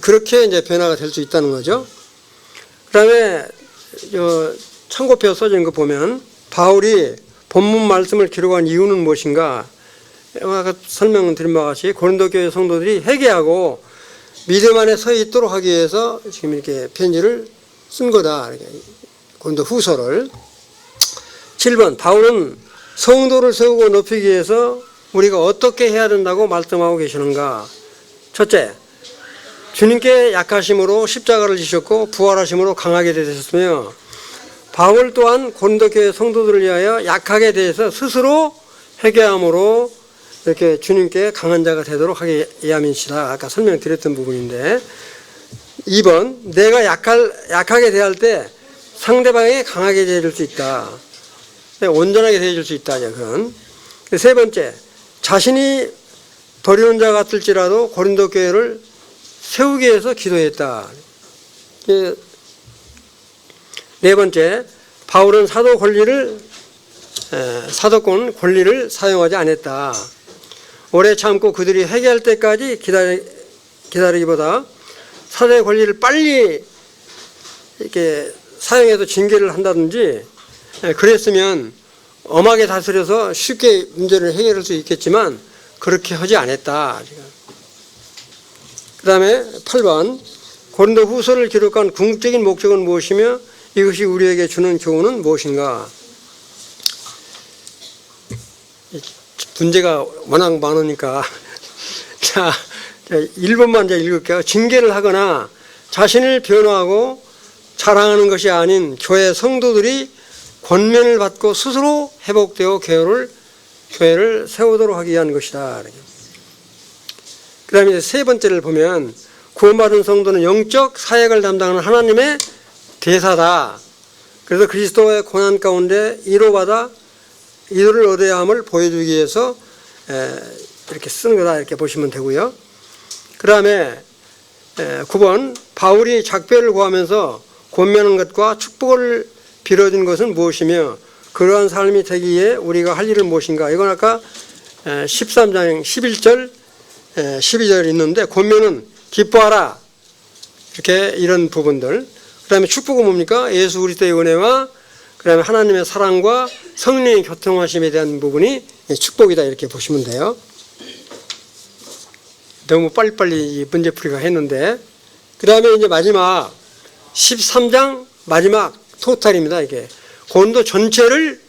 그렇게 이제 변화가 될 수 있다는 거죠. 그 다음에 참고표 써진 거 보면 바울이 본문 말씀을 기록한 이유는 무엇인가? 아까 설명드린 바와 같이 고린도 교회 성도들이 회개하고 믿음 안에 서 있도록 하기 위해서 지금 이렇게 편지를 쓴 거다. 고린도 후서를. 7번, 바울은 성도를 세우고 높이기 위해서 우리가 어떻게 해야 된다고 말씀하고 계시는가? 첫째, 주님께 약하심으로 십자가를 지셨고 부활하심으로 강하게 되셨으며, 바울 또한 고린도 교회 성도들을 위하여 약하게 대해서 스스로 회개함으로 이렇게 주님께 강한 자가 되도록 하게 함이시다. 아까 설명드렸던 부분인데, 2번, 내가 약하게 대할 때 상대방이 강하게 대해줄 수 있다. 온전하게 대해줄 수 있다. 그건. 세 번째, 자신이 버리는 자 같을지라도 고린도 교회를 세우기 위해서 기도했다. 네 번째, 바울은 사도권 권리를 사용하지 않았다. 오래 참고 그들이 회개할 때까지 기다리기보다 사도의 권리를 빨리 이렇게 사용해서 징계를 한다든지, 그랬으면 엄하게 다스려서 쉽게 문제를 해결할 수 있겠지만 그렇게 하지 않았다. 그 다음에 8번, 고린도 후서를 기록한 궁극적인 목적은 무엇이며 이것이 우리에게 주는 교훈은 무엇인가? 문제가 워낙 많으니까 자, 1번만 이제 읽을게요. 징계를 하거나 자신을 변호하고 자랑하는 것이 아닌 교회 성도들이 권면을 받고 스스로 회복되어 교회를 세우도록 하기 위한 것이다. 그 다음에 세 번째를 보면, 구원받은 성도는 영적 사역을 담당하는 하나님의 대사다. 그래서 그리스도의 고난 가운데 이도를 얻어야 함을 보여주기 위해서 이렇게 쓰는 거다, 이렇게 보시면 되고요. 그 다음에 9번, 바울이 작별을 구하면서 권면한 것과 축복을 빌어준 것은 무엇이며 그러한 삶이 되기에 우리가 할 일은 무엇인가? 이건 아까 13장 11절 12절 있는데, 권면은 기뻐하라, 이렇게 이런 부분들. 그 다음에 축복은 뭡니까? 예수 그리스도의 은혜와 그 다음에 하나님의 사랑과 성령의 교통하심에 대한 부분이 축복이다, 이렇게 보시면 돼요. 너무 빨리빨리 문제풀이가 했는데, 그 다음에 이제 마지막 13장 마지막 토탈입니다. 이게 고린도 전체를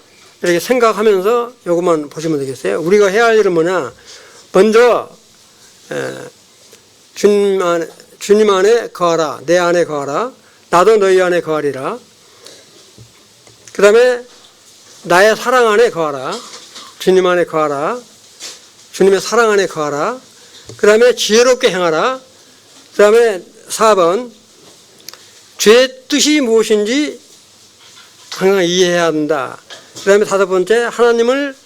이렇게 생각하면서 이것만 보시면 되겠어요. 우리가 해야 할 일은 뭐냐? 먼저 주님 안에 거하라, 내 안에 거하라, 나도 너희 안에 거하리라. 그 다음에 나의 사랑 안에 거하라, 주님 안에 거하라, 주님의 사랑 안에 거하라. 그 다음에 지혜롭게 행하라. 그 다음에 4번, 죄의 뜻이 무엇인지 항상 이해해야 한다. 그 다음에 5번째, 하나님을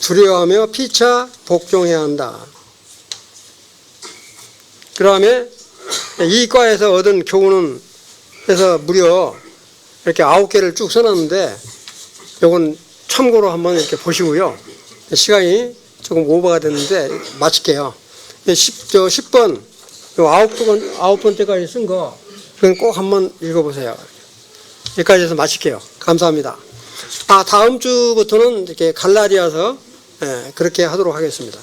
두려워하며 피차 복종해야 한다. 그 다음에 이 과에서 얻은 교훈은, 그래서 무려 이렇게 9개를 쭉 써놨는데 요건 참고로 한번 이렇게 보시고요. 시간이 조금 오버가 됐는데 마칠게요. 10번, 요 9번째까지 쓴 거, 그건 꼭 한번 읽어보세요. 여기까지 해서 마칠게요. 감사합니다. 다음 주부터는 이렇게 갈라디아서 그렇게 하도록 하겠습니다.